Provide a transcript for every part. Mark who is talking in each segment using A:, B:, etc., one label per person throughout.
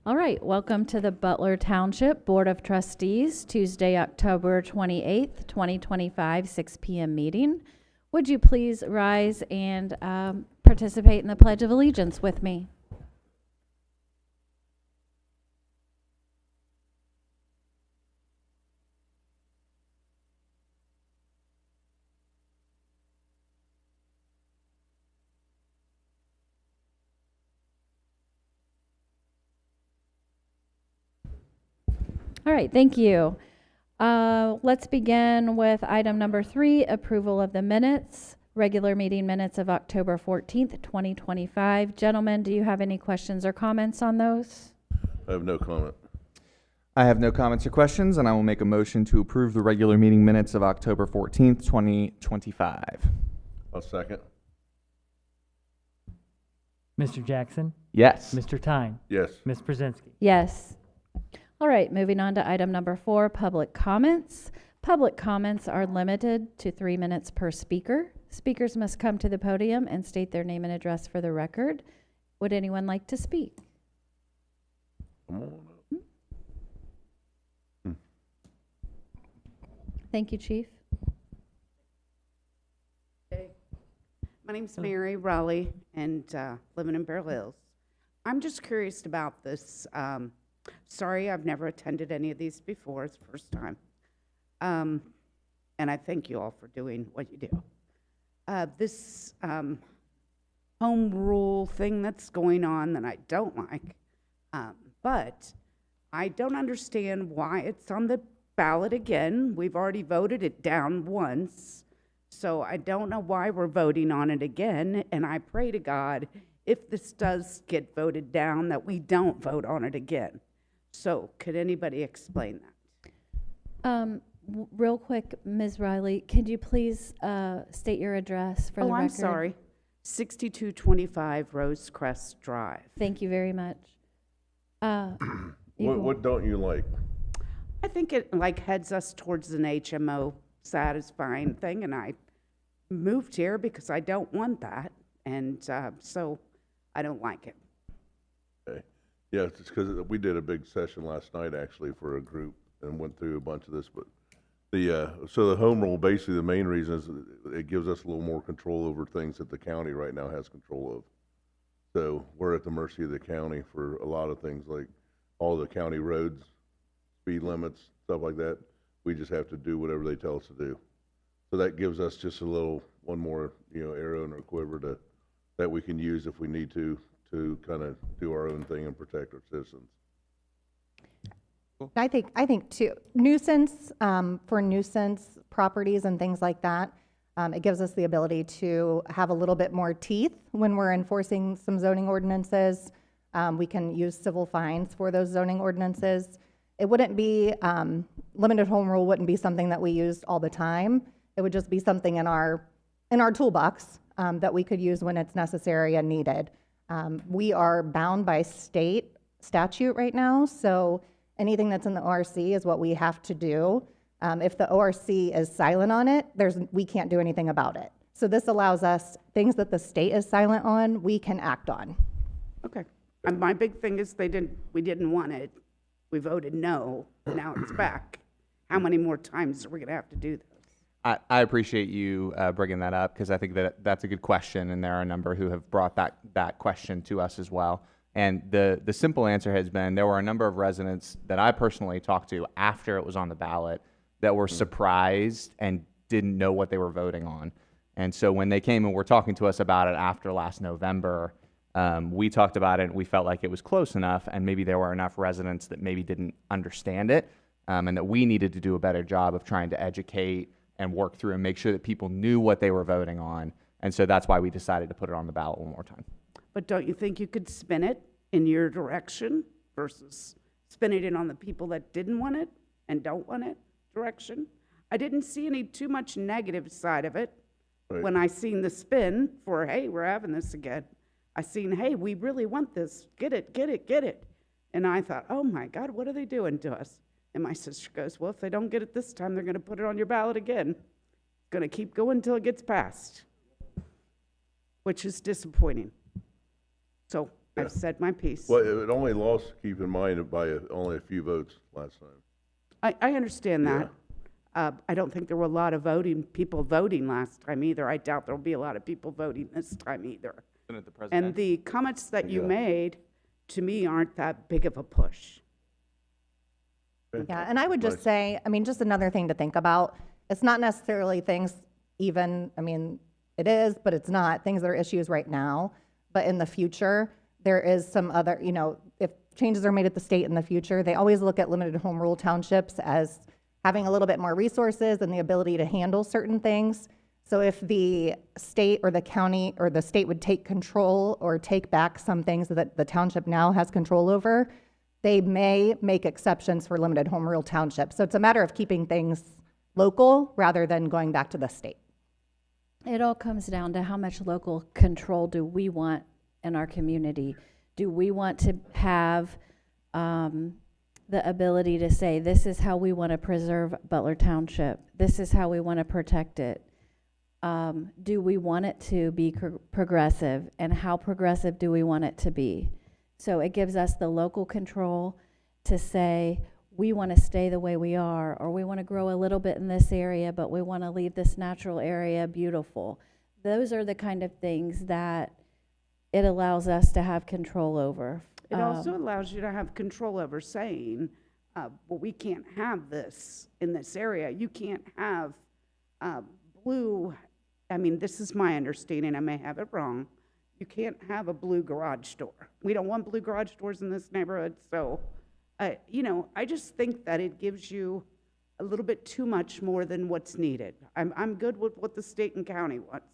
A: All right, welcome to the Butler Township Board of Trustees, Tuesday, October 28th, 2025, 6 p.m. meeting. Would you please rise and participate in the Pledge of Allegiance with me? All right, thank you. Let's begin with item number 3, approval of the minutes, regular meeting minutes of October 14th, 2025. Gentlemen, do you have any questions or comments on those?
B: I have no comment.
C: I have no comments or questions, and I will make a motion to approve the regular meeting minutes of October 14th, 2025.
B: I'll second.
D: Mr. Jackson?
C: Yes.
D: Mr. Thein?
B: Yes.
D: Ms. Pruszynski?
A: Yes. All right, moving on to item number 4, public comments. Public comments are limited to 3 minutes per speaker. Speakers must come to the podium and state their name and address for the record. Would anyone like to speak?
B: Come on up.
A: Thank you, Chief.
E: My name's Mary Raleigh, and living in Bear Hills. I'm just curious about this. Sorry, I've never attended any of these before. It's the first time. And I thank you all for doing what you do. This home rule thing that's going on that I don't like, but I don't understand why it's on the ballot again. We've already voted it down once. So I don't know why we're voting on it again, and I pray to God, if this does get voted down, that we don't vote on it again. So could anybody explain that?
A: Real quick, Ms. Riley, could you please state your address for the record?
E: I'm sorry. 6225 Rosecrest Drive.
A: Thank you very much.
B: What don't you like?
E: I think it heads us towards an HMO satisfying thing, and I moved here because I don't want that, and so I don't like it.
B: Okay. Yeah, it's because we did a big session last night actually for a group and went through a bunch of this. But so the home rule, basically the main reason is it gives us a little more control over things that the county right now has control of. So we're at the mercy of the county for a lot of things, like all the county roads, speed limits, stuff like that. We just have to do whatever they tell us to do. So that gives us just one more, arrow in our quiver that we can use if we need to kind of do our own thing and protect our citizens.
F: I think too, nuisance, for nuisance properties and things like that, it gives us the ability to have a little bit more teeth when we're enforcing some zoning ordinances. We can use civil fines for those zoning ordinances. It wouldn't be, limited home rule wouldn't be something that we used all the time. It would just be something in our toolbox that we could use when it's necessary and needed. We are bound by state statute right now, so anything that's in the ORC is what we have to do. If the ORC is silent on it, we can't do anything about it. So this allows us, things that the state is silent on, we can act on.
E: Okay. And my big thing is we didn't want it. We voted no, now it's back. How many more times are we gonna have to do this?
C: I appreciate you bringing that up, because I think that's a good question, and there are a number who have brought that question to us as well. And the simple answer has been there were a number of residents that I personally talked to after it was on the ballot that were surprised and didn't know what they were voting on. And so when they came and were talking to us about it after last November, we talked about it and we felt like it was close enough, and maybe there were enough residents that maybe didn't understand it, and that we needed to do a better job of trying to educate and work through and make sure that people knew what they were voting on. And so that's why we decided to put it on the ballot one more time.
E: But don't you think you could spin it in your direction versus spinning it on the people that didn't want it and don't want it direction? I didn't see too much negative side of it. Right. When I seen the spin for, hey, we're having this again. I seen, hey, we really want this. Get it, get it, get it. And I thought, oh my God, what are they doing to us? And my sister goes, well, if they don't get it this time, they're going to put it on your ballot again. It's going to keep going until it gets passed, which is disappointing. So
B: Yeah.
E: I've said my piece.
B: Well, it only lost, keep in mind, by only a few votes last time.
E: I understand that. I don't think there were a lot of people voting last time either. I doubt there'll be a lot of people voting this time either. And the comments that you
B: Yeah.
E: made, to me, aren't that big of a push.
F: Yeah, and I would just
B: Nice.
F: say, I mean, just another thing to think about, it's not necessarily things it is, but it's not, things that are issues right now. But in the future, there is some other, if changes are made at the state in the future, they always look at limited home rule townships as having a little bit more resources and the ability to handle certain things. So if the state or the county or the state would take control or take back some things that the township now has control over, they may make exceptions for limited home rule townships. So it's a matter of keeping things local rather than going back to the state.
A: It all comes down to how much local control do we want in our community? Do we want to have the ability to say, this is how we want to preserve Butler Township. This is how we want to protect it. Do we want it to be progressive? And how progressive do we want it to be? So it gives us the local control to say, we want to stay the way we are, or we want to grow a little bit in this area, but we want to leave this natural area beautiful. Those are the kind of things that it allows us to have control over.
E: It also allows you to have control over saying, well, we can't have this in this area. You can't have blue, this is my understanding, I may have it wrong. You can't have a blue garage door. We don't want blue garage doors in this neighborhood, so, I just think that it gives you a little bit too much more than what's needed. I'm good with what the state and county wants.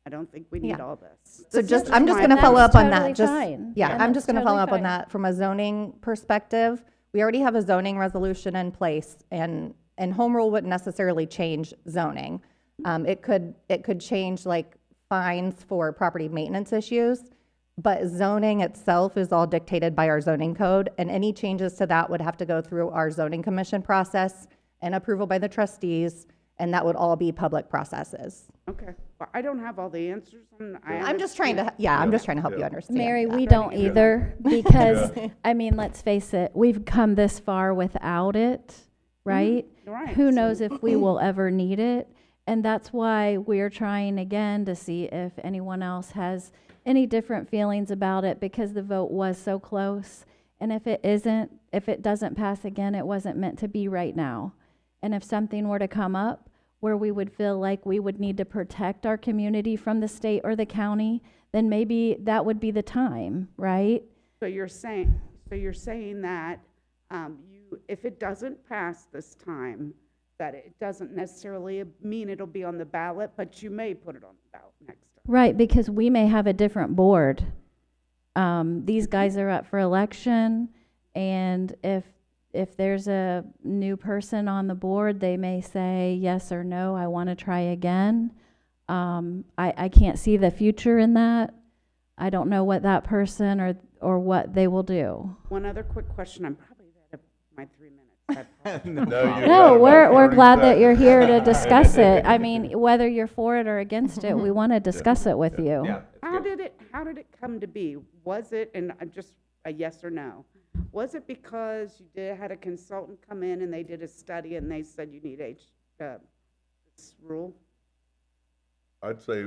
E: I don't think we need
F: Yeah.
E: all this.
F: So
E: This is
F: just, I'm just
E: my
F: going to follow
A: That's
F: up on
A: totally
F: that. Just,
A: fine.
F: yeah,
A: And
F: I'm
A: that's
F: just going to follow
A: totally
F: up on
A: fine.
F: that from a zoning perspective. We already have a zoning resolution in place, and home rule wouldn't necessarily change zoning. It could change like fines for property maintenance issues, but zoning itself is all dictated by our zoning code, and any changes to that would have to go through our zoning commission process and approval by the trustees, and that would all be public processes.
E: Okay, well, I don't have all the answers, and
F: I'm just trying to, I'm just trying to help you understand.
A: Mary,
F: that.
A: we don't either, because, let's face it, we've come this far without it, right?
E: Right.
A: Who knows if we will ever need it? And that's why we're trying again to see if anyone else has any different feelings about it, because the vote was so close. And if it doesn't pass again, it wasn't meant to be right now. And if something were to come up where we would feel like we would need to protect our community from the state or the county, then maybe that would be the time, right?
E: So you're saying that if it doesn't pass this time, that it doesn't necessarily mean it'll be on the ballot, but you may put it on the ballot next time.
A: Right, because we may have a different board. These guys are up for election, and if there's a new person on the board, they may say yes or no, I want to try again. I can't see the future in that. I don't know what that person or what they will do.
E: One other quick question. I'm probably out of my 3 minutes. I apologize.
B: No, you got
A: No,
B: about
A: we're
B: 30
A: glad that
B: seconds.
A: you're here to discuss it. Whether you're for it or against it, we want to discuss it with you.
C: Yeah.
E: How did it come to be? Was it, and just a yes or no, was it because you had a consultant come in and they did a study and they said you need this rule?
B: I'd say,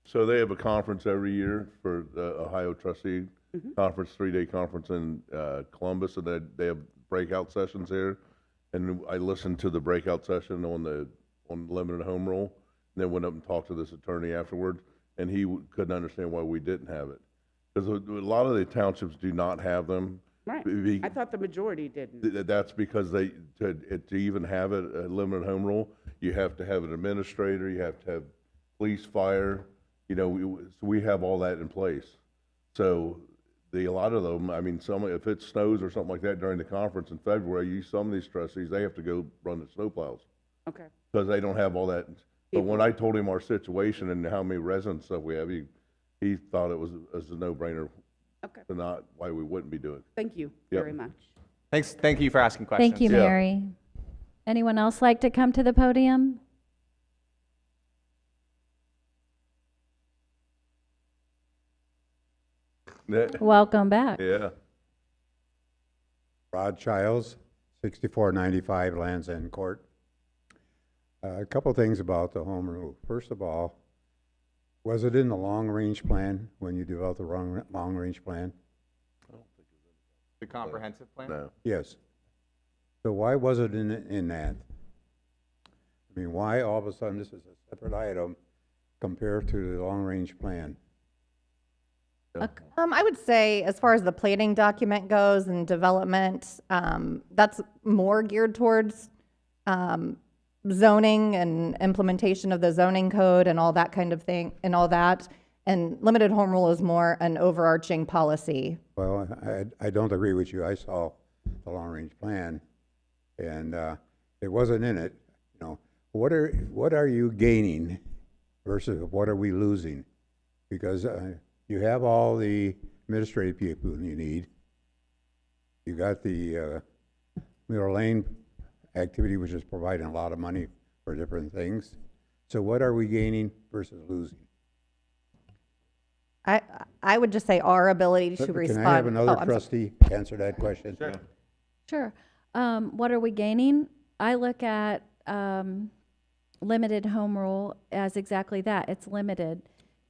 B: so they have a conference every year for the Ohio Trustee Conference, 3-day conference in Columbus, and they have breakout sessions here. And I listened to the breakout session on limited home rule, and then went up and talked to this attorney afterwards, and he couldn't understand why we didn't have it. Because a lot of the townships do not have them.
E: Right.
B: Be-
E: I thought the majority didn't.
B: That's because to even have it, a limited home rule, you have to have an administrator, you have to have police, fire, we have all that in place. So a lot of them, if it snows or something like that during the conference in February, some of these trustees, they have to go run the snowplows
E: Okay.
B: because they don't have all that. But when I told him our situation and how many residents stuff we have, he thought it was a no-brainer.
E: Okay.
B: To not why we wouldn't be doing it.
E: Thank you
B: Yep.
E: very much.
C: Thank you for asking questions.
A: Thank you,
B: Yeah.
A: Mary. Anyone else like to come to the podium? Welcome back.
B: Yeah.
G: Rod Childs, 6495 Land's End Court. A couple things about the home rule. First of all, was it in the long-range plan when you developed the long-range plan?
C: The comprehensive plan?
B: No.
G: Yes. So why was it in that? I mean, why all of a sudden this is a separate item compared to the long-range plan?
F: I would say, as far as the planning document goes and development, that's more geared towards zoning and implementation of the zoning code and all that kind of thing and all that. And limited home rule is more an overarching policy.
G: Well, I don't agree with you. I saw the long-range plan, and it wasn't in it. You know, what are you gaining versus what are we losing? Because you have all the administrative people you need. You got the Miller Lane activity, which is providing a lot of money for different things. So what are we gaining versus losing?
F: I would just say our ability to respond.
G: Can I have another
F: I'm sorry.
G: trustee answer that question?
C: Sure.
A: Sure. What are we gaining? I look at limited home rule as exactly that. It's limited.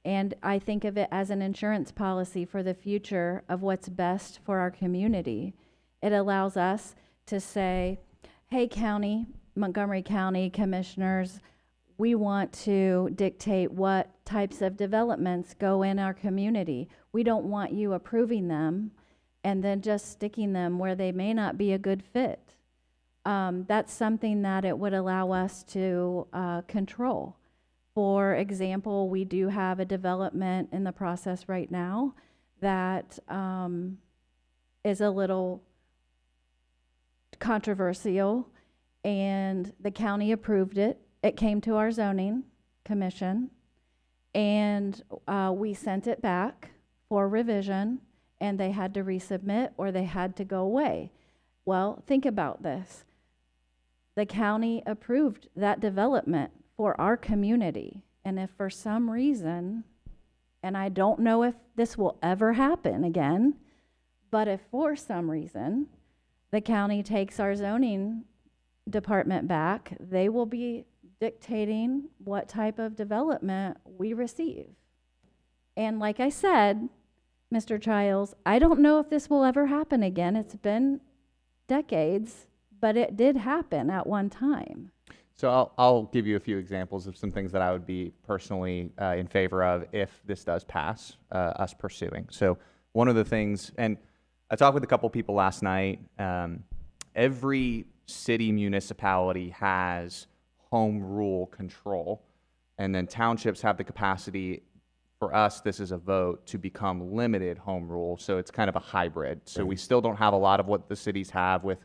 A: And I think of it as an insurance policy for the future of what's best for our community. It allows us to say, hey, county, Montgomery County commissioners, we want to dictate what types of developments go in our community. We don't want you approving them and then just sticking them where they may not be a good fit. That's something that it would allow us to control. For example, we do have a development in the process right now that is a little controversial, and the county approved it. It came to our zoning commission, and we sent it back for revision, and they had to resubmit or they had to go away. Well, think about this. The county approved that development for our community, and if for some reason, and I don't know if this will ever happen again, but if for some reason the county takes our zoning department back, they will be dictating what type of development we receive. And like I said, Mr. Childs, I don't know if this will ever happen again. It's been decades, but it did happen at one time.
C: So I'll give you a few examples of some things that I would be personally in favor of if this does pass, us pursuing. So one of the things, and I talked with a couple people last night, every city municipality has home rule control, and then townships have the capacity, for us, this is a vote, to become limited home rule. So it's kind of a hybrid. So we still don't have a lot of what the cities have with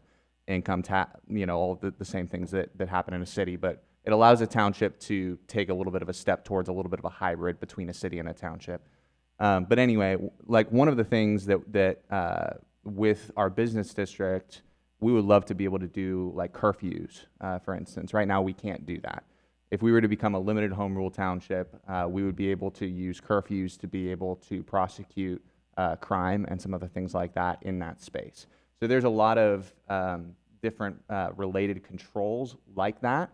C: income tax, all the same things that happen in a city, but it allows a township to take a little bit of a step towards a little bit of a hybrid between a city and a township. But anyway, like one of the things that with our business district, we would love to be able to do like curfews, for instance. Right now, we can't do that. If we were to become a limited home rule township, we would be able to use curfews to be able to prosecute crime and some other things like that in that space. So there's a lot of different related controls like that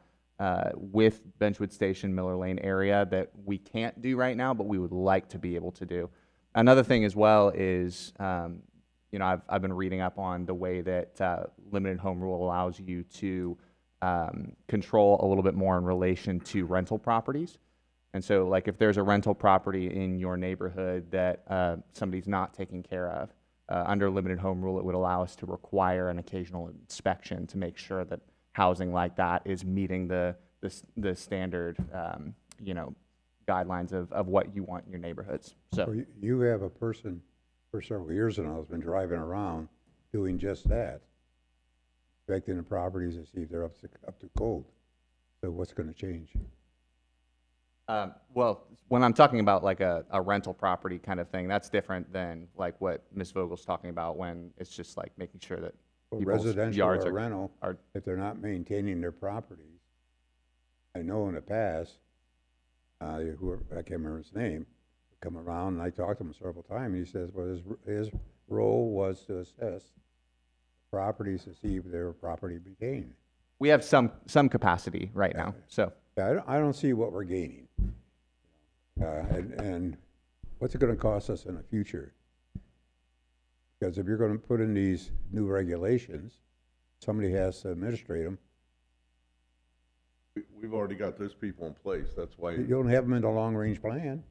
C: with Benchwood Station, Miller Lane area that we can't do right now, but we would like to be able to do. Another thing as well is, I've been reading up on the way that limited home rule allows you to control a little bit more in relation to rental properties. And so, like, if there's a rental property in your neighborhood that somebody's not taking care of, under limited home rule, it would allow us to require an occasional inspection to make sure that housing like that is meeting the standard, guidelines of what you want in your neighborhoods. So
G: you have a person for several years now has been driving around doing just that, inspecting the properties to see if they're up to code. So what's going to change?
C: Well, when I'm talking about like a rental property kind of thing, that's different than like what Ms. Vogel's talking about when it's just like making sure that people's
G: Residential
C: yards
G: or
C: are
G: rental, if they're not maintaining their properties. I know in the past, I can't remember his name, come around, and I talked to him several times, and he says, well, his role was to assess properties to see if they were property gained.
C: We have some capacity right now, so.
G: Yeah, I don't see what we're gaining. And what's it gonna cost us in the future? Because if you're gonna put in these new regulations, somebody has to administrate them.
B: We've already got those people in place, that's why.
G: You don't have them in the long-range plan.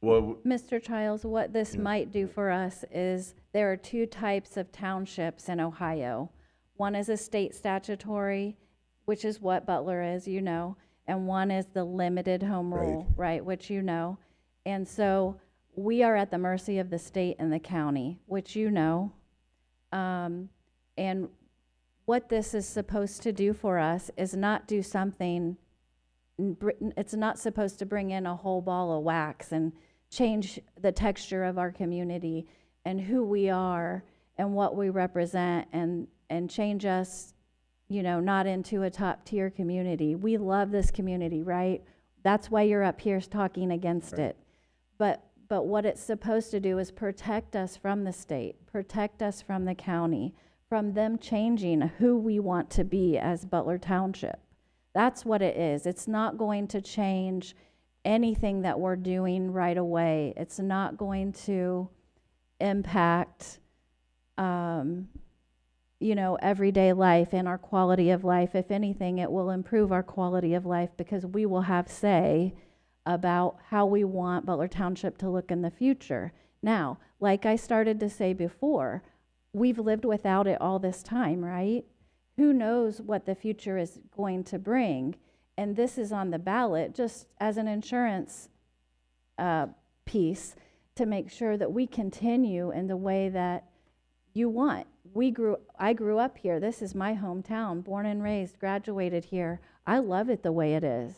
B: Well,
A: Mr. Childs, what this might do for us is there are two types of townships in Ohio. One is a state statutory, which is what Butler is, you know, and one is the limited home rule, right, which you know. And so we are at the mercy of the state and the county, which you know. And what this is supposed to do for us is not do something, it's not supposed to bring in a whole ball of wax and change the texture of our community and who we are and what we represent and change us, you know, not into a top tier community. We love this community, right? That's why you're up here talking against it. But what it's supposed to do is protect us from the state, protect us from the county, from them changing who we want to be as Butler Township. That's what it is. It's not going to change anything that we're doing right away. It's not going to impact, you know, everyday life and our quality of life. If anything, it will improve our quality of life because we will have say about how we want Butler Township to look in the future. Now, like I started to say before, we've lived without it all this time, right? Who knows what the future is going to bring? And this is on the ballot just as an insurance piece to make sure that we continue in the way that you want. I grew up here. This is my hometown, born and raised, graduated here. I love it the way it is.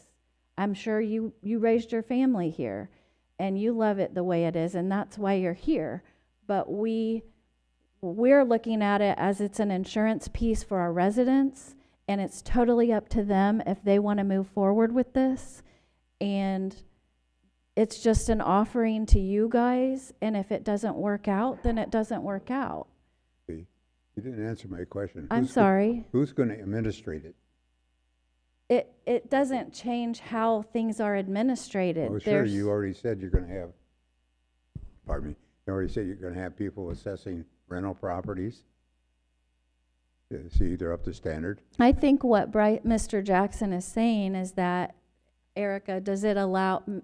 A: I'm sure you raised your family here and you love it the way it is, and that's why you're here. But we're looking at it as it's an insurance piece for our residents, and it's totally up to them if they want to move forward with this. And it's just an offering to you guys, and if it doesn't work out, then it doesn't work out.
G: You didn't answer my question.
A: I'm sorry.
G: Who's gonna administrate it?
A: It doesn't change how things are administrated.
G: Oh, sure, you already said you're gonna have, pardon me, you already said you're gonna have people assessing rental properties to see they're up to standard.
A: I think what Mr. Jackson is saying is that, Erica,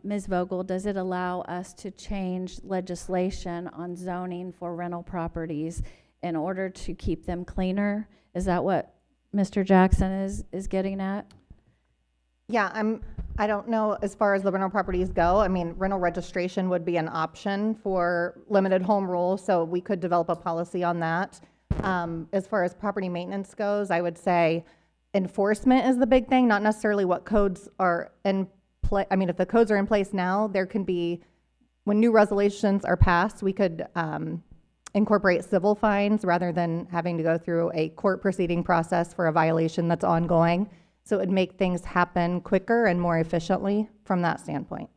A: Ms. Vogel, does it allow us to change legislation on zoning for rental properties in order to keep them cleaner? Is that what Mr. Jackson is getting at?
F: Yeah, I don't know as far as the rental properties go. I mean, rental registration would be an option for limited home rule, so we could develop a policy on that. As far as property maintenance goes, I would say enforcement is the big thing, not necessarily what codes are in place. I mean, if the codes are in place now, there can be, when new resolutions are passed, we could incorporate civil fines rather than having to go through a court proceeding process for a violation that's ongoing. So it would make things happen quicker and more efficiently from that standpoint.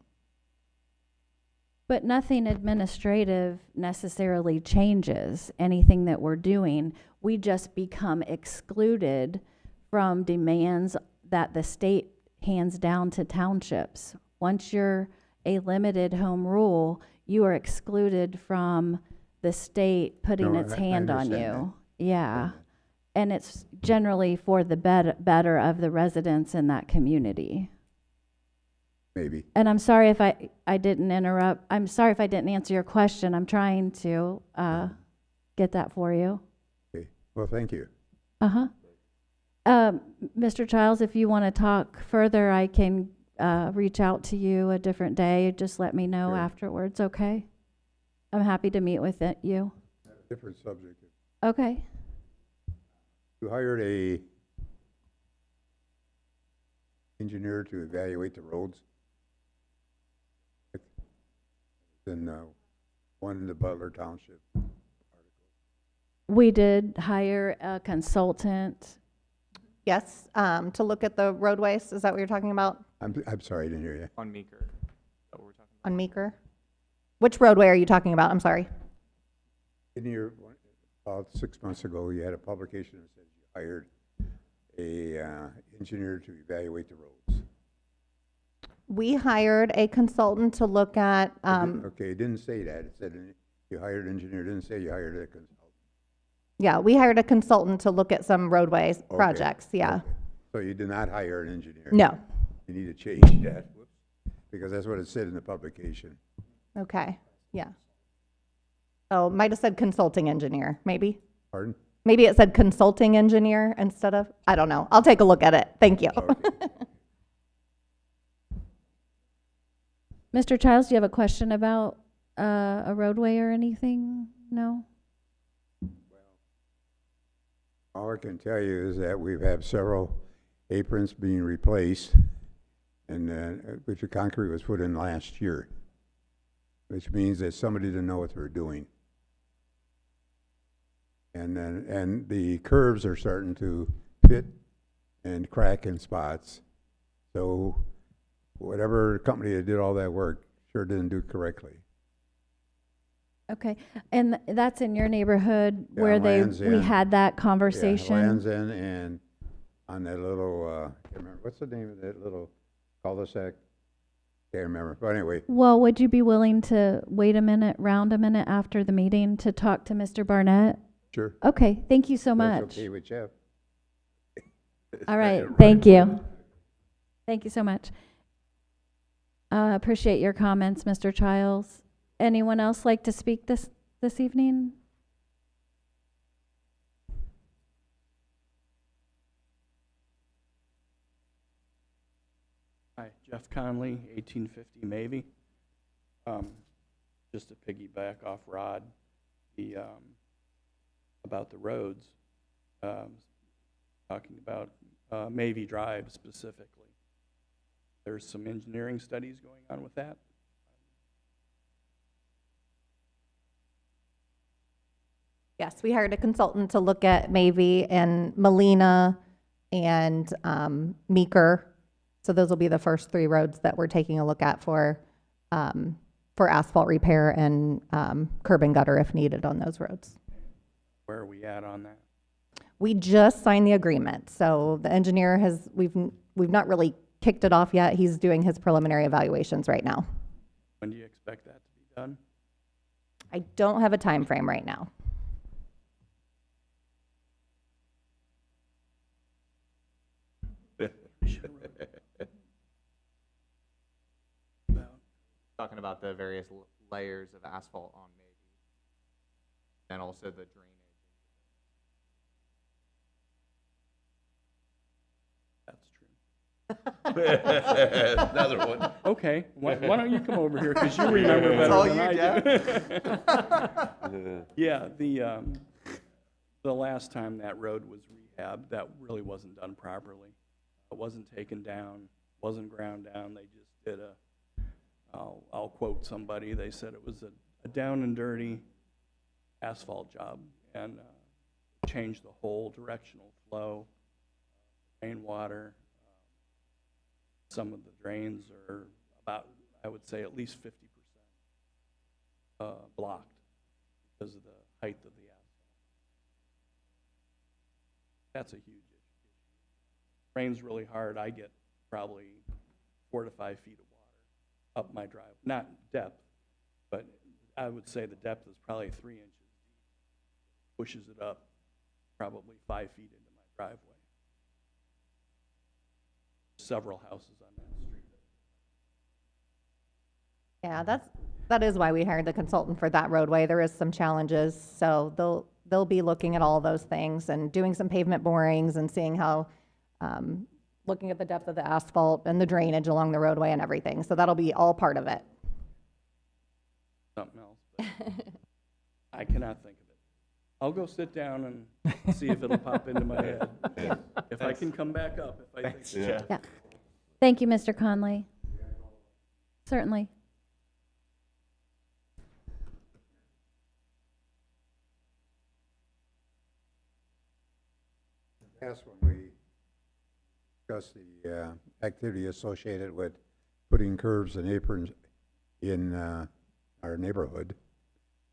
A: But nothing administrative necessarily changes anything that we're doing. We just become excluded from demands that the state hands down to townships. Once you're a limited home rule, you are excluded from the state putting
G: No,
A: its
G: I
A: hand on
G: understand
A: you. Yeah. And it's generally for the better of the residents in that community.
G: Maybe.
A: And I'm sorry if I didn't interrupt. I'm sorry if I didn't answer your question. I'm trying to get that for you.
G: Okay. Well, thank you.
A: Uh-huh. Mr. Childs, if you want to talk further, I can reach out to you a different day. Just let me know
G: Sure.
A: afterwards, okay? I'm happy to meet with you.
G: Different subject.
A: Okay.
G: You hired a engineer to evaluate the roads. In one in the Butler Township.
A: We did hire a consultant.
F: Yes, to look at the roadways, is that what you're talking about?
G: I'm sorry, I didn't hear you.
C: On Meeker, is that what we're talking
F: On Meeker? Which roadway are you talking about? I'm sorry.
G: In your, about 6 months ago, you had a publication that said you hired a engineer to evaluate the roads.
F: We hired a consultant to look at,
G: Okay, it didn't say that. It said you hired an engineer. It didn't say you hired a consultant.
F: yeah, we hired a consultant to look at some roadways
G: Okay,
F: projects, yeah.
G: okay. So you did not hire an engineer?
F: No,
G: You need to change that, whoops, because that's what it said in the publication.
F: okay, yeah. Oh, might have said consulting engineer, maybe?
G: Pardon?
F: Maybe it said consulting engineer instead of, I don't know. I'll take a look at it. Thank you.
G: Okay.
A: Mr. Childs, do you have a question about a roadway or anything? No?
G: All I can tell you is that we've had several aprons being replaced, and which the concrete was put in last year, which means that somebody didn't know what they were doing. And the curves are starting to pit and crack in spots. So whatever company that did all that work sure didn't do it correctly.
A: Okay, and that's in your neighborhood
G: Yeah,
A: where
G: Land's
A: we
G: End.
A: had that
G: Yeah,
A: conversation?
G: Land's End and on that little, I can't remember, what's the name of that little cul-de-sac? Can't remember, but anyway,
A: Well, would you be willing to wait a minute, round a minute after the meeting to talk to Mr. Barnett?
G: sure.
A: Okay, thank you so
G: That's
A: much.
G: okay with Jeff.
A: All right, thank you. Thank you so much. Appreciate your comments, Mr. Childs. Anyone else like to speak this evening?
H: Hi, Jeff Conley, 1850 Mavie. Just to piggyback off Rod, about the roads, talking about Mavie Drive specifically. There's some engineering studies going on with that.
F: Yes, we hired a consultant to look at Mavie and Molina and Meeker. So those will be the first 3 roads that we're taking a look at for asphalt repair and curb and gutter if needed on those roads.
H: Where are we at on that?
F: We just signed the agreement, so the engineer we've not really kicked it off yet. He's doing his preliminary evaluations right now.
H: When do you expect that to be done?
F: I don't have a time frame right now.
C: Talking about the various layers of asphalt on maybe, and also the drainage.
H: That's true.
B: Another one.
H: Okay, why don't you come over here, because you remember better
C: all
H: than
C: you,
H: I do. Yeah, the last time that road was rehabbed, that really wasn't done properly. It wasn't taken down, wasn't ground down, they just did I'll quote somebody, they said it was a down and dirty asphalt job, and changed the whole directional flow, rainwater. Some of the drains are about, I would say, at least 50% blocked because of the height of the asphalt. That's a huge issue. Rains really hard, I get probably 4 to 5 feet of water up my drive. Not depth, but I would say the depth is probably 3 inches deep. Pushes it up probably 5 feet into my driveway. Several houses on that street.
F: Yeah, that is why we hired the consultant for that roadway. There is some challenges, so they'll be looking at all those things and doing some pavement borings and seeing how, looking at the depth of the asphalt and the drainage along the roadway and everything. So that'll be all part of it.
H: Something else, but I cannot think of it. I'll go sit down and see if it'll pop into my head. If I can come back up, if I think.
B: Yeah.
A: Yeah. Thank you, Mr. Conley. Certainly.
G: Last one, we discussed the activity associated with putting curves and aprons in our neighborhood.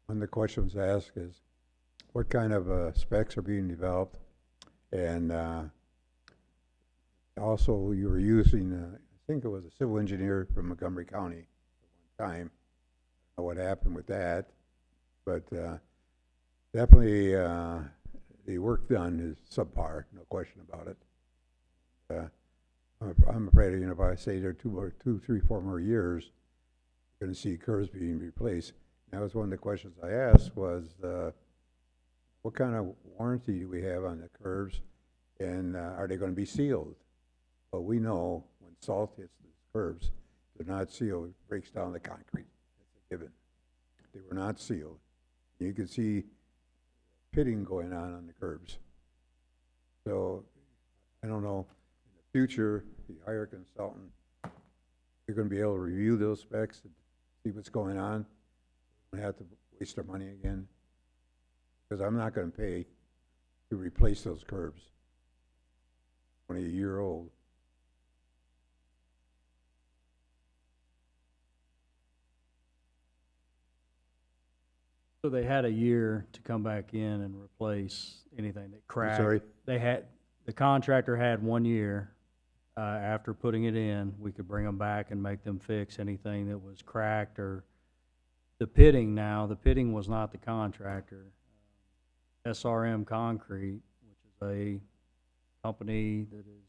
G: One of the questions asked is, what kind of specs are being developed? And also, you were using, I think it was a civil engineer from Montgomery County at one time. I don't know what happened with that, but definitely the work done is subpar, no question about it. I'm afraid, you know, if I stay there 2, 3, 4 more years, you're going to see curves being replaced. That was one of the questions I asked was, what kind of warranty do we have on the curves, and are they going to be sealed? Well, we know when salt hits these curves, they're not sealed, it breaks down the concrete. That's a given. They were not sealed. You can see pitting going on the curbs. So, I don't know, in the future, if you hire a consultant, you're going to be able to review those specs and see what's going on. We don't have to waste our money again, because I'm not going to pay to replace those curbs. Only a year old.
I: So they had a year to come back in and replace anything that cracked.
G: sorry?
I: The contractor had 1 year, after putting it in, we could bring them back and make them fix anything that was cracked or the pitting was not the contractor. SRM Concrete, which is a company that is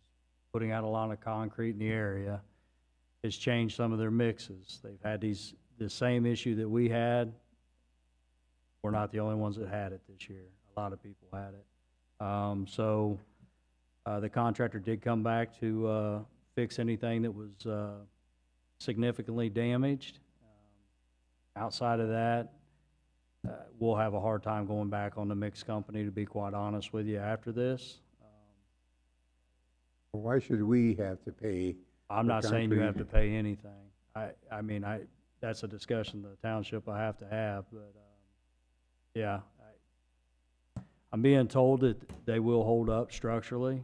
I: putting out a lot of concrete in the area, has changed some of their mixes. They've had the same issue that we had. We're not the only ones that had it this year. A lot of people had it. So the contractor did come back to fix anything that was significantly damaged. Outside of that, we'll have a hard time going back on the mix company, to be quite honest with you, after this.
G: Well, why should we have to pay?
I: I'm not saying you have to
G: concrete?
I: pay anything. I mean, that's a discussion the township will have to have, but, yeah. I'm being told that they will hold up structurally.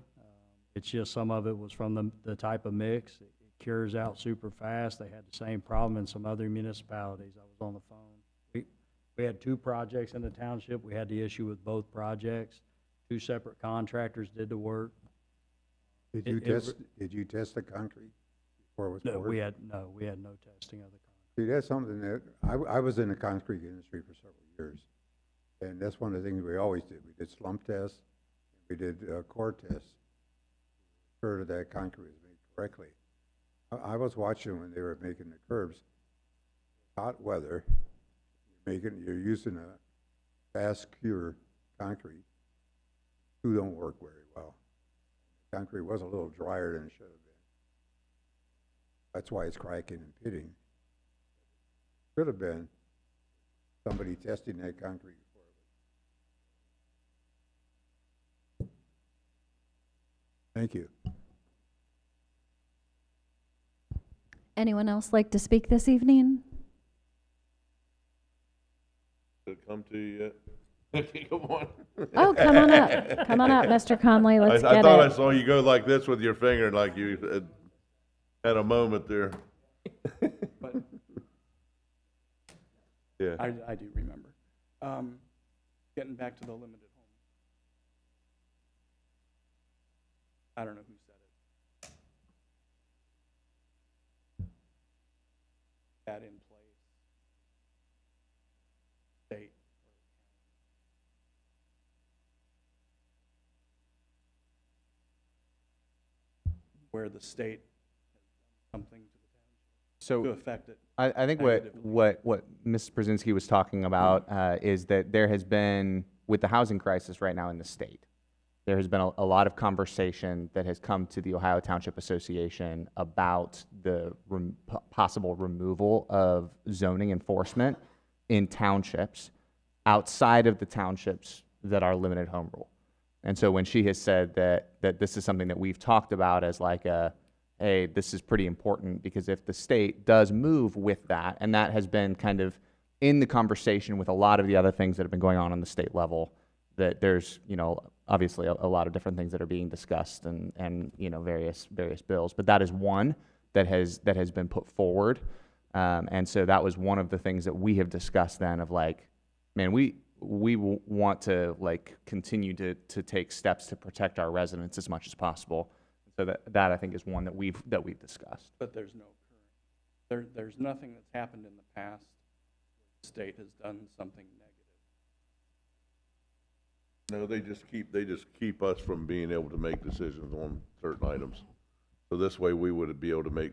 I: It's just some of it was from the type of mix. It cures out super fast. They had the same problem in some other municipalities. I was on the phone. We had 2 projects in the township. We had the issue with both projects. 2 separate contractors did the work.
G: Did you test the concrete before it was
I: No,
G: poured?
I: we had no testing of the concrete.
G: See, that's something that, I was in the concrete industry for several years, and that's one of the things we always did. We did slump tests, we did core tests, sure that concrete was made correctly. I was watching when they were making the curbs, hot weather, you're using a fast cure concrete, 2 don't work very well. Concrete was a little drier than it should have been. That's why it's cracking and pitting. Should have been somebody testing that concrete before it was. Thank you.
A: Anyone else like to speak this evening?
B: Did it come to you yet? Come on.
A: Oh, come on up. Come on up, Mr. Conley. Let's
B: I
A: get
B: thought I
A: it.
B: saw you go like this with your finger, like you had a moment there.
H: But
B: Yeah.
H: I do remember. Getting back to the limited home. I don't know who said it. That in place. State. Where the state has done something to the township
C: So
H: to affect it.
C: I think
H: negatively.
C: what Ms. Pruszynski was talking about is that there has been, with the housing crisis right now in the state, there has been a lot of conversation that has come to the Ohio Township Association about the possible removal of zoning enforcement in townships outside of the townships that are limited home rule. And so when she has said that this is something that we've talked about as like hey, this is pretty important, because if the state does move with that, and that has been kind of in the conversation with a lot of the other things that have been going on the state level, that there's, obviously a lot of different things that are being discussed and various bills, but that is one that has been put forward. And so that was one of the things that we have discussed then of like, man, we want to like continue to take steps to protect our residents as much as possible. So that I think is one that we've discussed.
H: But there's no current, there's nothing that's happened in the past. The state has done something negative.
B: No, they just keep us from being able to make decisions on certain items. So this way we would be able to make,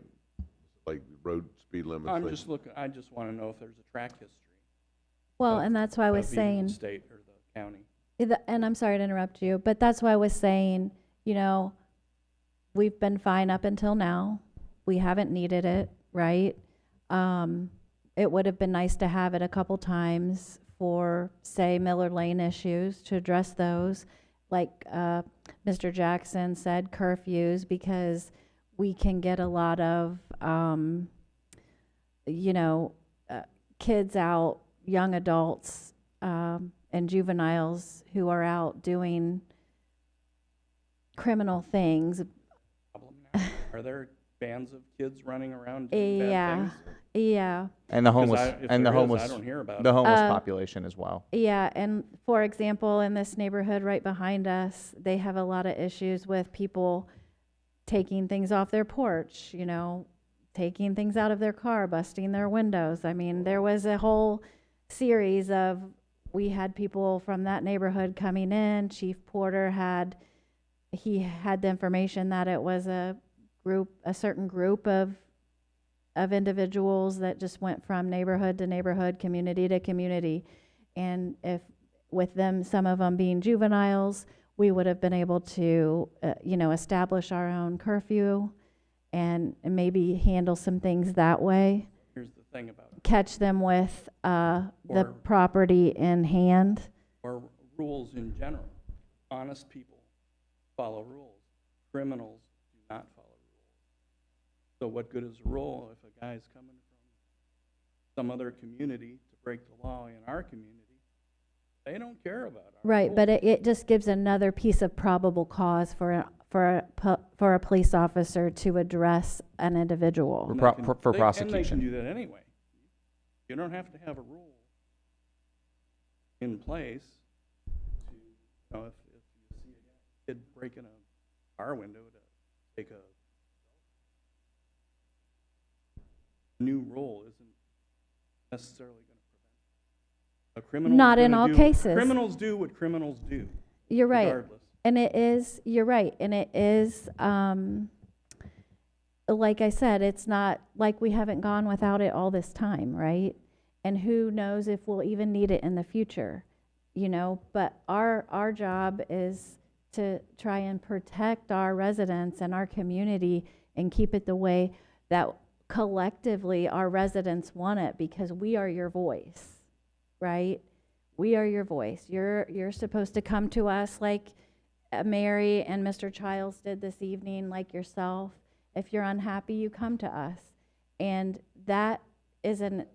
B: like, road speed limits.
H: I'm
B: things.
H: just looking, I just want to know if there's a track history.
A: Well,
H: of-
A: and that's why I was
H: of either
A: saying,
H: the state or the county.
A: and I'm sorry to interrupt you, but that's why I was saying, you know, we've been fine up until now. We haven't needed it, right? It would have been nice to have it a couple times for, say, Miller Lane issues, to address those. Like Mr. Jackson said, curfews, because we can get a lot of, you know, kids out, young adults, and juveniles who are out doing criminal things.
H: Problem now. Are there bands of kids running around doing bad
A: Yeah,
H: things?
A: yeah,
C: And the
H: 'Cause
C: homeless,
H: if
C: and the
H: there is,
C: homeless,
H: I don't hear about
C: the
H: it.
C: homeless population as well.
A: yeah. And for example, in this neighborhood right behind us, they have a lot of issues with people taking things off their porch, you know, taking things out of their car, busting their windows. I mean, there was a whole series of, we had people from that neighborhood coming in. Chief Porter had the information that it was a certain group of individuals that just went from neighborhood to neighborhood, community to community. And if, with them, some of them being juveniles, we would have been able to, you know, establish our own curfew and maybe handle some things that way.
H: Here's the thing about it.
A: Catch them with the
H: Or-
A: property in hand.
H: Or rules in general. Honest people follow rules. Criminals do not follow rules. So what good is a rule if a guy's coming from some other community to break the law in our community? They don't care about our
A: Right,
H: rules.
A: but it just gives another piece of probable cause for a police officer to address an individual.
H: And
C: For
H: they
C: pro-
H: can-
C: for
H: they-
C: prosecution.
H: And they can do that anyway. You don't have to have a rule in place to, you know, if you see a kid breaking a car window to take a new rule isn't necessarily going to prevent. A criminal
A: Not
H: is
A: in
H: gonna
A: all
H: do-
A: cases.
H: Criminals do what criminals do,
A: You're right.
H: regardless.
A: And it is, you're right, and it is, like I said, it's not like we haven't gone without it all this time, right? And who knows if we'll even need it in the future, you know? But our job is to try and protect our residents and our community and keep it the way that collectively our residents want it, because we are your voice, right? We are your voice. You're supposed to come to us like Mary and Mr. Childs did this evening, like yourself. If you're unhappy, you come to us. And that isn't,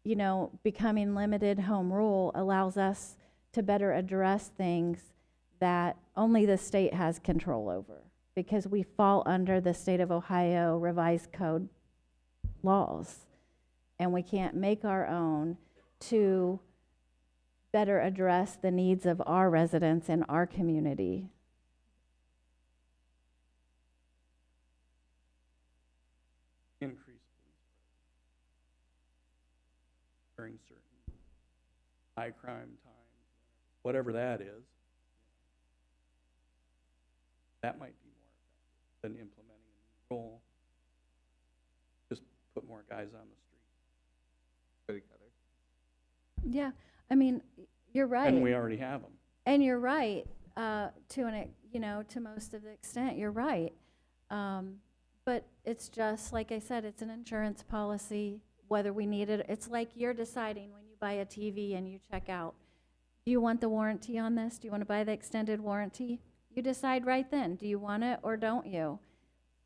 A: you know, becoming limited home rule allows us to better address things that only the state has control over, because we fall under the state of Ohio revised code laws. And we can't make our own to better address the needs of our residents in our community.
H: Increase police presence during certain high crime times, whatever that is. That might be more effective than implementing a new rule. Just put more guys on the street.
A: Yeah, I mean, you're right.
H: And we already have them.
A: And you're right, to most of the extent, you're right. But it's just, like I said, it's an insurance policy, whether we need it. It's like you're deciding when you buy a TV and you check out, do you want the warranty on this? Do you want to buy the extended warranty? You decide right then, do you want it or don't you?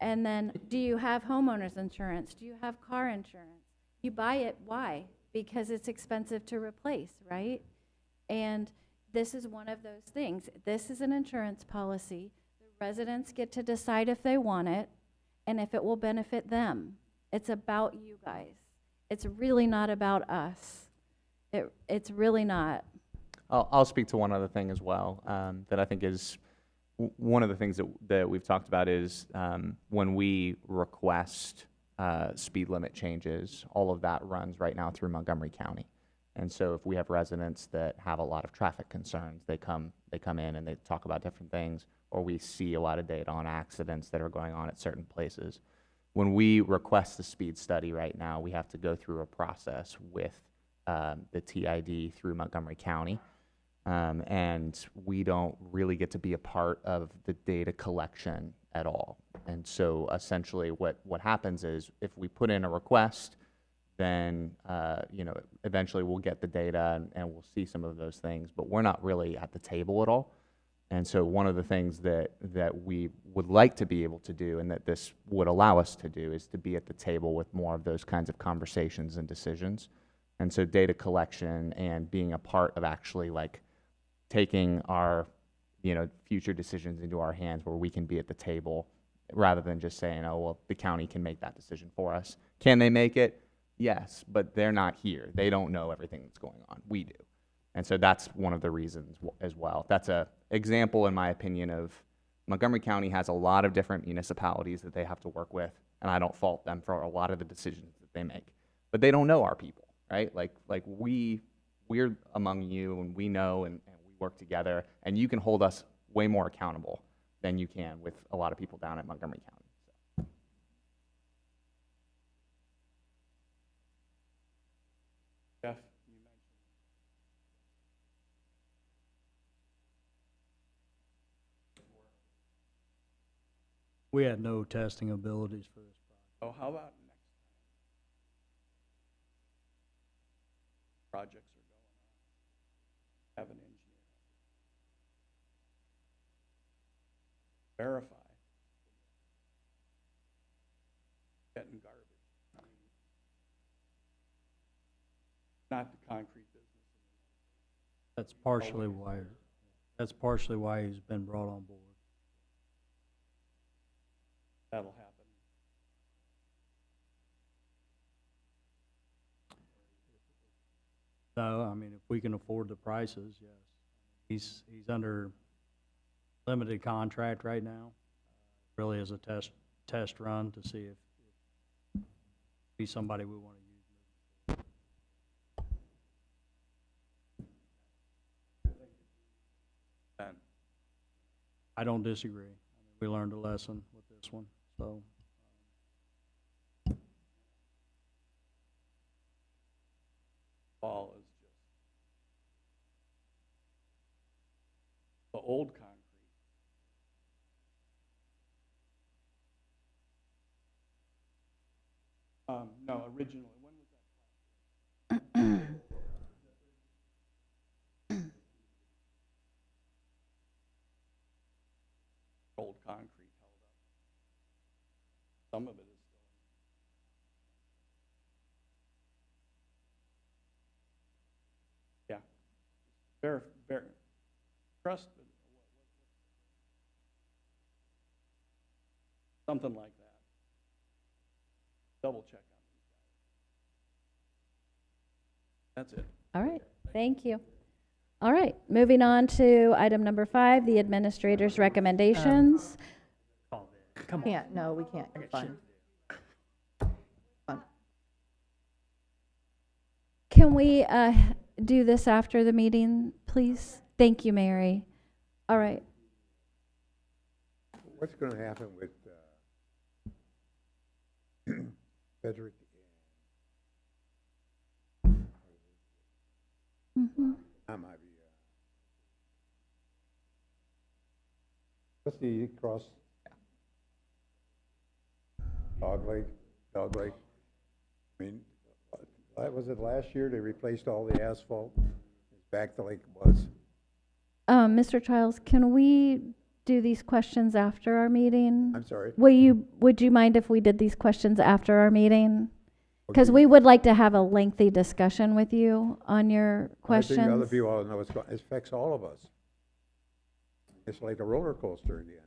A: And then, do you have homeowners insurance? Do you have car insurance? You buy it, why? Because it's expensive to replace, right? And this is one of those things. This is an insurance policy. The residents get to decide if they want it and if it will benefit them. It's about you guys. It's really not about us. It's really not.
C: I'll speak to one other thing as well, that I think is one of the things that we've talked about is when we request speed limit changes, all of that runs right now through Montgomery County. And so if we have residents that have a lot of traffic concerns, they come in and they talk about different things, or we see a lot of data on accidents that are going on at certain places. When we request the speed study right now, we have to go through a process with the TID through Montgomery County. And we don't really get to be a part of the data collection at all. And so essentially what happens is if we put in a request, then eventually we'll get the data and we'll see some of those things, but we're not really at the table at all. And so one of the things that we would like to be able to do, and that this would allow us to do, is to be at the table with more of those kinds of conversations and decisions. And so data collection and being a part of actually like taking our future decisions into our hands, where we can be at the table rather than just saying, oh, well, the county can make that decision for us. Can they make it? Yes, but they're not here. They don't know everything that's going on. We do. And so that's one of the reasons as well. That's a example, in my opinion, of Montgomery County has a lot of different municipalities that they have to work with, and I don't fault them for a lot of the decisions that they make. But they don't know our people, right? Like we're among you, and we know, and we work together, and you can hold us way more accountable than you can with a lot of people down at Montgomery County.
H: Jeff, you mentioned.
I: We had no testing abilities for this project.
H: Oh, how about next time? Projects are going on. Have an engineer. Verify. Getting garbage. Not the concrete business.
I: That's partially why he's been brought on board.
H: That'll happen.
I: So, I mean, if we can afford the prices, yes. He's under limited contract right now. Really is a test run to see if he's somebody we want to use.
H: Ben,
I: I don't disagree. I mean, we learned a lesson with this one, so.
H: Ball is just the old concrete. No, originally, when was that? Old concrete held up. Some of it is still. Yeah. Trust. Something like that. Double check on these guys. That's it.
A: All right, thank you. All right, moving on to item number 5, the administrator's recommendations.
D: Come on.
F: Can't, no, we can't. It's fine. Fine.
A: Can we do this after the meeting, please? Thank you, Mary. All right.
G: What's going to happen with Frederick?
A: Mm-hmm.
G: I might be. What's the cross? Dog Lake. I mean, was it last year they replaced all the asphalt? It's back to like it was.
A: Mr. Childs, can we do these questions after our meeting?
G: I'm sorry.
A: Would you mind if we did these questions after our meeting? Because
G: Okay.
A: we would like to have a lengthy discussion with you on your questions.
G: I think other people ought to know it affects all of us. It's like a roller coaster in the end.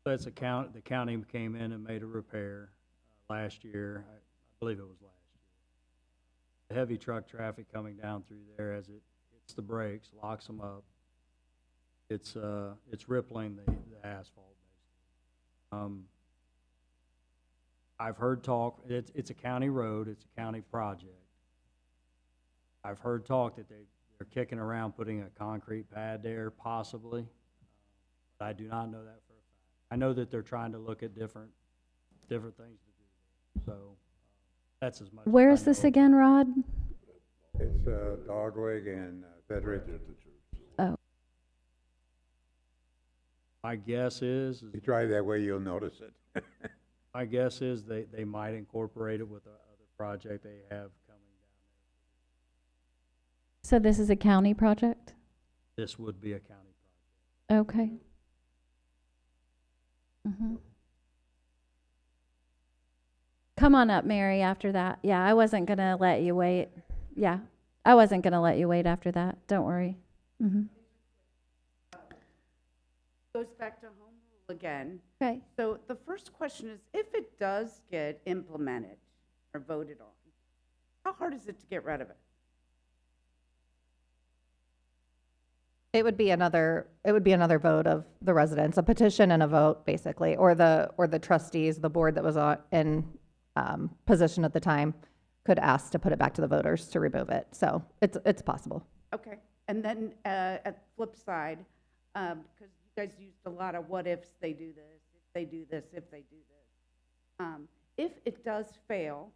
I: That's the county came in and made a repair last year. I believe it was last year. The heavy truck traffic coming down through there as it hits the brakes, locks them up. It's rippling the asphalt, basically. I've heard talk, it's a county road, it's a county project. I've heard talk that they're kicking around putting a concrete pad there, possibly. But I do not know that for a fact. I know that they're trying to look at different things to do. So that's as much.
A: Where
I: as
A: is
I: I
A: this
I: know.
A: again, Rod?
G: It's Dogleg and Federated.
A: Oh,
I: My guess is
G: You drive that way, you'll notice it.
I: my guess is they might incorporate it with the other project they have coming down
A: so this is a county project?
I: there. This would be a county project.
A: Okay. Come on up, Mary, after that. Yeah, I wasn't going to let you wait. Yeah, I wasn't going to let you wait after that. Don't worry.
E: Goes back to home rule again.
A: Okay.
E: So the first question is, if it does get implemented or voted on, how hard is it to get rid of it?
F: It would be another vote of the residents, a petition and a vote, basically, or the trustees, the board that was in position at the time could ask to put it back to the voters to remove it. So it's possible.
E: Okay, and then at the flip side, because you guys used a lot of what ifs, they do this, if they do this, if they do this. If it does fail,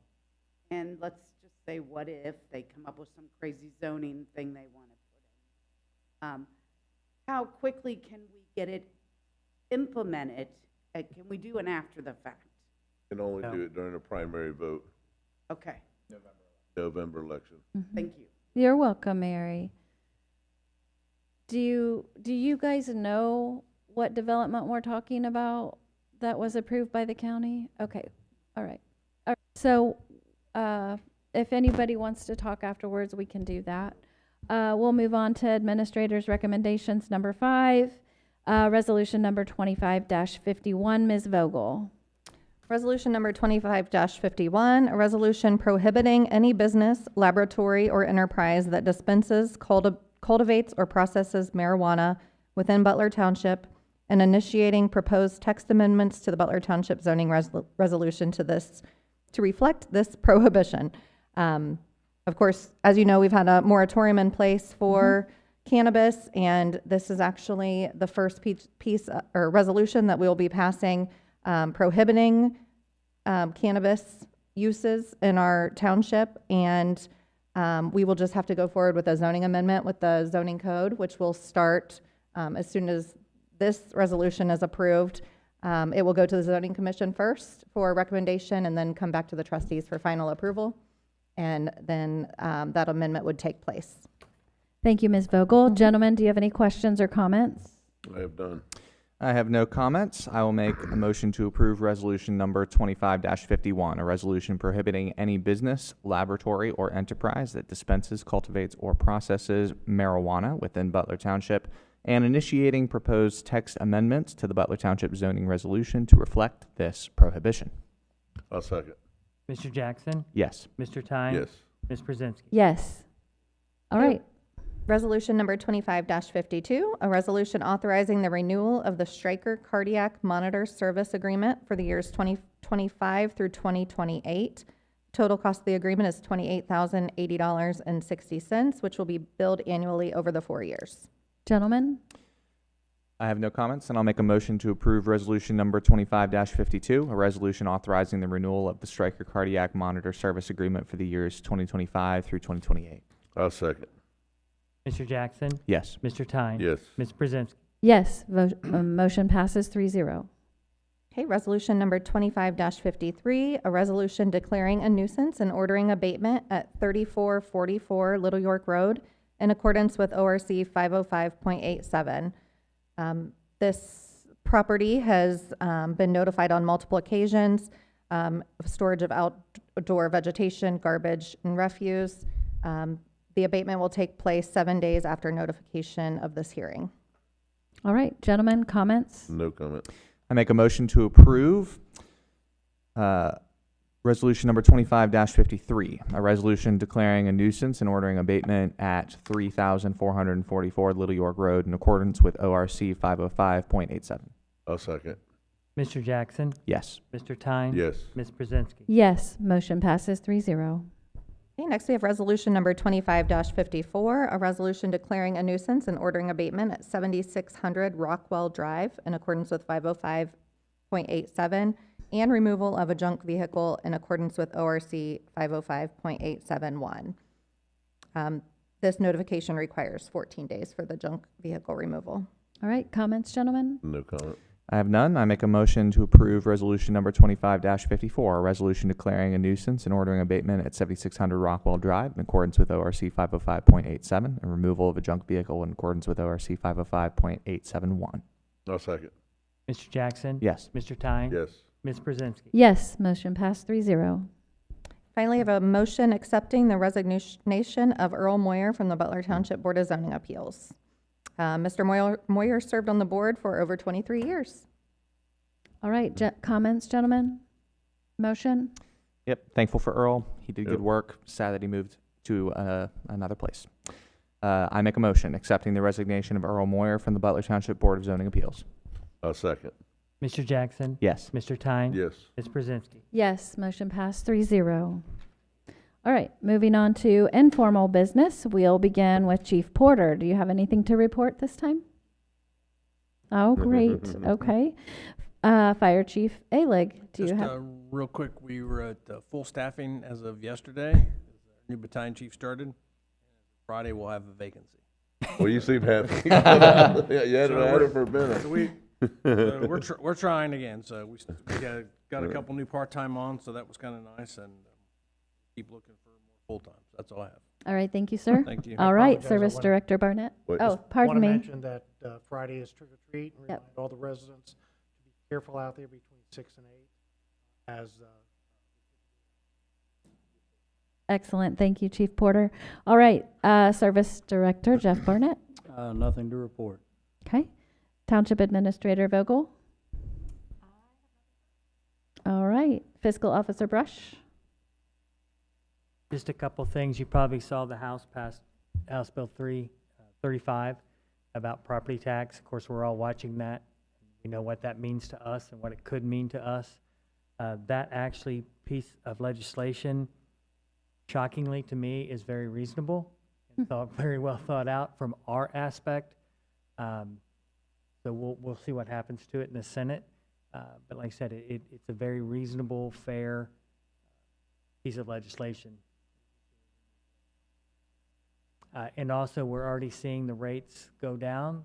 E: and let's just say what if they come up with some crazy zoning thing they want to put in, how quickly can we get it implemented? Can we do an after the fact?
B: Can only
I: No.
B: do it during a primary vote,
E: Okay,
B: November election.
E: thank you.
A: You're welcome, Mary. Do you guys know what development we're talking about that was approved by the county? Okay, all right. So, if anybody wants to talk afterwards, we can do that. We'll move on to administrator's recommendations, number 5, resolution number 25-51, Ms. Vogel.
F: Resolution number 25-51, a resolution prohibiting any business, laboratory, or enterprise that dispenses, cultivates, or processes marijuana within Butler Township and initiating proposed text amendments to the Butler Township zoning resolution to reflect this prohibition. Of course, as you know, we've had a moratorium in place for cannabis, and this is actually the first piece or resolution that we'll be passing prohibiting cannabis uses in our township, and we will just have to go forward with a zoning amendment with the zoning code, which will start as soon as this resolution is approved. It will go to the zoning commission first for recommendation and then come back to the trustees for final approval, and then that amendment would take place.
A: Thank you, Ms. Vogel. Gentlemen, do you have any questions or comments?
B: I have done.
C: I have no comments. I will make a motion to approve resolution number 25-51, a resolution prohibiting any business, laboratory, or enterprise that dispenses, cultivates, or processes marijuana within Butler Township and initiating proposed text amendments to the Butler Township zoning resolution to reflect this prohibition.
B: I'll second.
D: Mr. Jackson,
C: Yes.
D: Mr. Thein.
B: Yes.
D: Ms. Pruszynski.
A: Yes. All right.
F: Resolution number 25-52, a resolution authorizing the renewal of the Stryker Cardiac Monitor Service Agreement for the years 2025 through 2028. Total cost of the agreement is $28,080.60, which will be billed annually over the 4 years.
A: Gentlemen?
C: I have no comments, and I'll make a motion to approve resolution number 25-52, a resolution authorizing the renewal of the Stryker Cardiac Monitor Service Agreement for the years 2025 through 2028.
B: I'll second.
D: Mr. Jackson,
C: Yes.
D: Mr. Thein.
B: Yes.
D: Ms. Pruszynski.
A: Yes. Motion passes 3-0.
F: Okay, resolution number 25-53, a resolution declaring a nuisance and ordering abatement at 3444 Little York Road in accordance with ORC 505.87. This property has been notified on multiple occasions of storage of outdoor vegetation, garbage, and refuse. The abatement will take place 7 days after notification of this hearing.
A: All right. Gentlemen, comments?
B: No comment.
C: I make a motion to approve resolution number 25-53, a resolution declaring a nuisance and ordering abatement at 3,444 Little York Road in accordance with ORC 505.87.
B: I'll second.
D: Mr. Jackson,
C: Yes.
D: Mr. Thein.
B: Yes.
D: Ms. Pruszynski.
A: Yes, motion passes 3-0.
F: Okay, next we have resolution number 25-54, a resolution declaring a nuisance and ordering abatement at 7600 Rockwell Drive in accordance with 505.87 and removal of a junk vehicle in accordance with ORC 505.871. This notification requires 14 days for the junk vehicle removal.
A: All right, comments, gentlemen?
B: No comment.
C: I have none. I make a motion to approve resolution number 25-54, a resolution declaring a nuisance and ordering abatement at 7600 Rockwell Drive in accordance with ORC 505.87 and removal of a junk vehicle in accordance with ORC 505.871.
B: I'll second.
D: Mr. Jackson.
C: Yes.
D: Mr. Thein.
B: Yes.
D: Ms. Pruszynski.
A: Yes, motion passed 3-0.
F: Finally, I have a motion accepting the resignation of Earl Moyer from the Butler Township Board of Zoning Appeals. Mr. Moyer served on the board for over 23 years.
A: All right, comments, gentlemen? Motion?
C: Yep. Thankful for Earl. He did
B: Yep.
C: good work. Sad that he moved to another place. I make a motion accepting the resignation of Earl Moyer from the Butler Township Board of Zoning Appeals.
B: I'll second.
D: Mr. Jackson.
C: Yes.
D: Mr. Thein.
B: Yes.
D: Ms. Pruszynski.
A: Yes, motion passed 3-0. All right, moving on to informal business. We'll begin with Chief Porter. Do you have anything to report this time? Oh, great. Okay. Fire Chief Alig, do you
J: Just
A: have?
J: real quick, we were at full staffing as of yesterday. New battalion chief started. Friday we'll have a vacancy.
B: Well, you seem happy. Yeah, you had it for a minute.
J: So we're trying again. So we got a couple new part-time on, so that was kind of nice, and keep looking for more full-time. So that's all I have.
A: All right, thank you, sir.
J: Thank you.
A: All right,
K: apologize, I
A: Service
K: wanna-
A: Director Barnett.
B: Wait,
A: Oh, pardon
K: Want to
A: me.
K: mention that Friday is trick or treat, and
A: Yep.
K: remind all the residents to be careful out there between 6 and 8 as
A: Excellent, thank you, Chief Porter. All right, Service Director Jeff Barnett.
I: Nothing to report.
A: Okay. Township Administrator Vogel. All right, Fiscal Officer Brush.
D: Just a couple things. You probably saw the House passed House Bill 335 about property tax. Of course, we're all watching that. We know what that means to us and what it could mean to us. That actually piece of legislation, shockingly to me, is very reasonable and very well thought out from our aspect. So we'll see what happens to it in the Senate. But like I said, it's a very reasonable, fair piece of legislation. And also, we're already seeing the rates go down.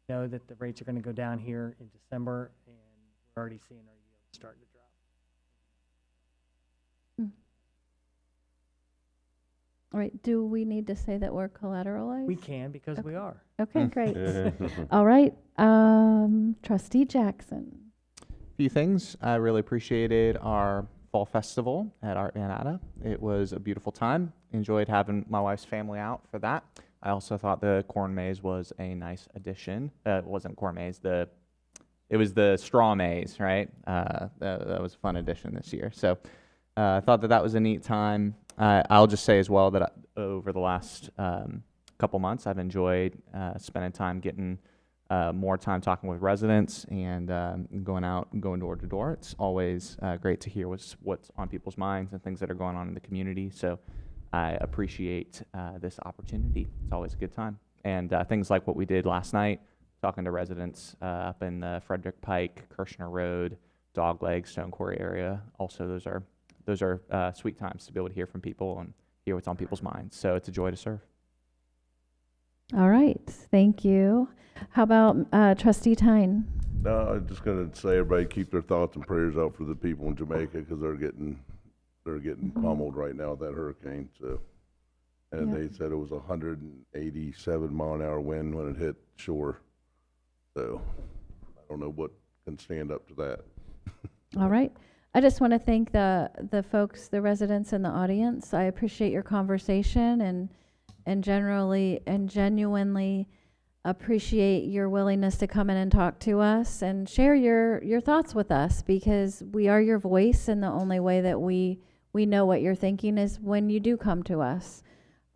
D: Know that the rates are going to go down here in December, and we're already seeing our yields starting to drop.
A: All right, do we need to say that we're collateralized?
D: We can, because we are.
A: Okay, great. All right, Trustee Jackson.
C: Few things. I really appreciated our fall festival at Art Van Atta. It was a beautiful time. Enjoyed having my wife's family out for that. I also thought the corn maze was a nice addition. It wasn't corn maze. It was the straw maze, right? That was a fun addition this year. So I thought that was a neat time. I'll just say as well that over the last couple months, I've enjoyed spending time getting more time talking with residents and going out and going door to door. It's always great to hear what's on people's minds and things that are going on in the community. So I appreciate this opportunity. It's always a good time. And things like what we did last night, talking to residents up in the Frederick Pike, Kirshner Road, Dogleg, Stone Quarry area. Also, those are sweet times to be able to hear from people and hear what's on people's minds. So it's a joy to serve.
A: All right, thank you. How about Trustee Thein?
B: No, I'm just gonna say everybody keep their thoughts and prayers out for the people in Jamaica because they're getting pummeled right now with that hurricane. So, and
A: Yeah.
B: they said it was 187 mile an hour wind when it hit shore. So, I don't know what can stand up to that.
A: All right. I just want to thank the folks, the residents in the audience. I appreciate your conversation and generally and genuinely appreciate your willingness to come in and talk to us and share your thoughts with us, because we are your voice, and the only way that we know what you're thinking is when you do come to us.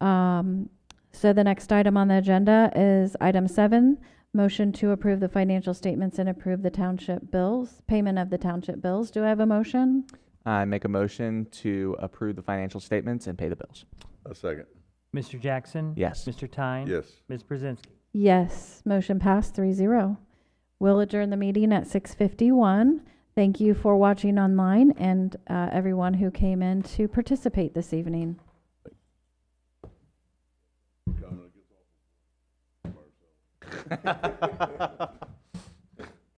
A: So the next item on the agenda is item 7, motion to approve the financial statements and approve the township bills, payment of the township bills. Do I have a motion?
C: I make a motion to approve the financial statements and pay the bills.
B: A second.
D: Mr. Jackson?
C: Yes.
D: Mr. Thein?
B: Yes.
D: Ms. Pruszynski?
A: Yes, motion passed 3-0. We'll adjourn the meeting at 6:51. Thank you for watching online and everyone who came in to participate this evening.